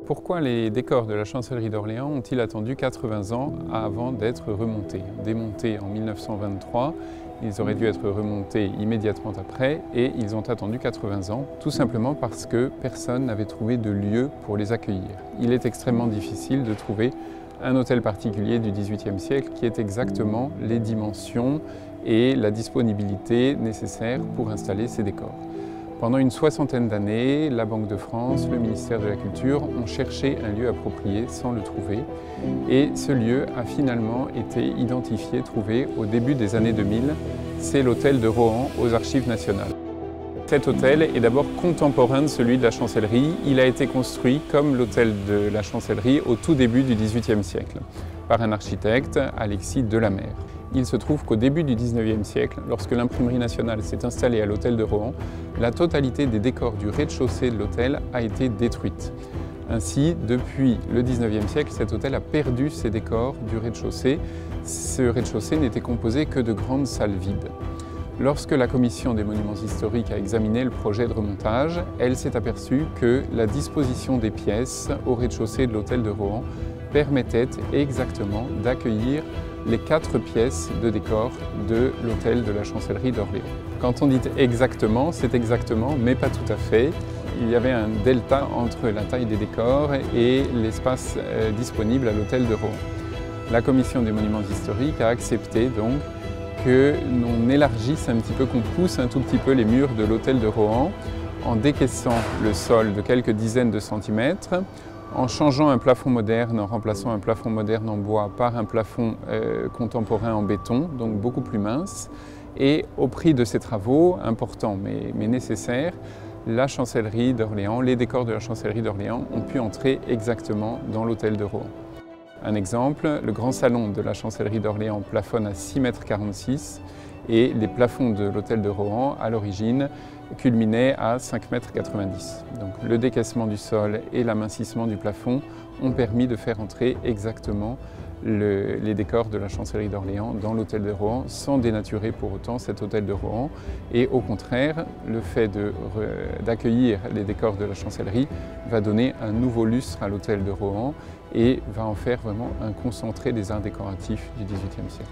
Pourquoi les décors de la chancellerie d'Orléans ont-ils attendu 80 ans avant d'être remontés? Démontés en 1923, ils auraient dû être remontés immédiatement après et ils ont attendu 80 ans, tout simplement parce que personne n'avait trouvé de lieu pour les accueillir. Il est extrêmement difficile de trouver un hôtel particulier du XVIIIe siècle qui ait exactement les dimensions et la disponibilité nécessaires pour installer ces décors. Pendant une soixantaine d'années, la Banque de France, le ministère de la Culture ont cherché un lieu approprié sans le trouver. Et ce lieu a finalement été identifié, trouvé au début des années 2000. C'est l'hôtel de Rohan aux Archives nationales. Cet hôtel est d'abord contemporain de celui de la chancellerie. Il a été construit comme l'hôtel de la chancellerie au tout début du XVIIIe siècle par un architecte, Alexis Delamer. Il se trouve qu'au début du XIXe siècle, lorsque l'imprimerie nationale s'est installée à l'hôtel de Rohan, la totalité des décors du rez-de-chaussée de l'hôtel a été détruite. Ainsi, depuis le XIXe siècle, cet hôtel a perdu ses décors du rez-de-chaussée. Ce rez-de-chaussée n'était composé que de grandes salles vides. Lorsque la commission des monuments historiques a examiné le projet de remontage, elle s'est aperçue que la disposition des pièces au rez-de-chaussée de l'hôtel de Rohan permettait exactement d'accueillir les 4 pièces de décor de l'hôtel de la chancellerie d'Orléans. Quand on dit exactement, c'est exactement, mais pas tout à fait. Il y avait un delta entre la taille des décors et l'espace disponible à l'hôtel de Rohan. La commission des monuments historiques a accepté donc que l'on élargisse un petit peu, qu'on pousse un tout petit peu les murs de l'hôtel de Rohan en décaissant le sol de quelques dizaines de centimètres, en changeant un plafond moderne, en remplaçant un plafond moderne en bois par un plafond contemporain en béton, donc beaucoup plus mince. Et au prix de ces travaux, importants mais nécessaires, la chancellerie d'Orléans, les décors de la chancellerie d'Orléans ont pu entrer exactement dans l'hôtel de Rohan. Un exemple, le grand salon de la chancellerie d'Orléans plafonne à 6,46 m et les plafonds de l'hôtel de Rohan, à l'origine, culminaient à 5,90 m. Donc le décaissement du sol et l'amincissement du plafond ont permis de faire entrer exactement les décors de la chancellerie d'Orléans dans l'hôtel de Rohan sans dénaturer pour autant cet hôtel de Rohan. Et au contraire, le fait d'accueillir les décors de la chancellerie va donner un nouveau lustre à l'hôtel de Rohan et va en faire vraiment un concentré des arts décoratifs du XVIIIe siècle.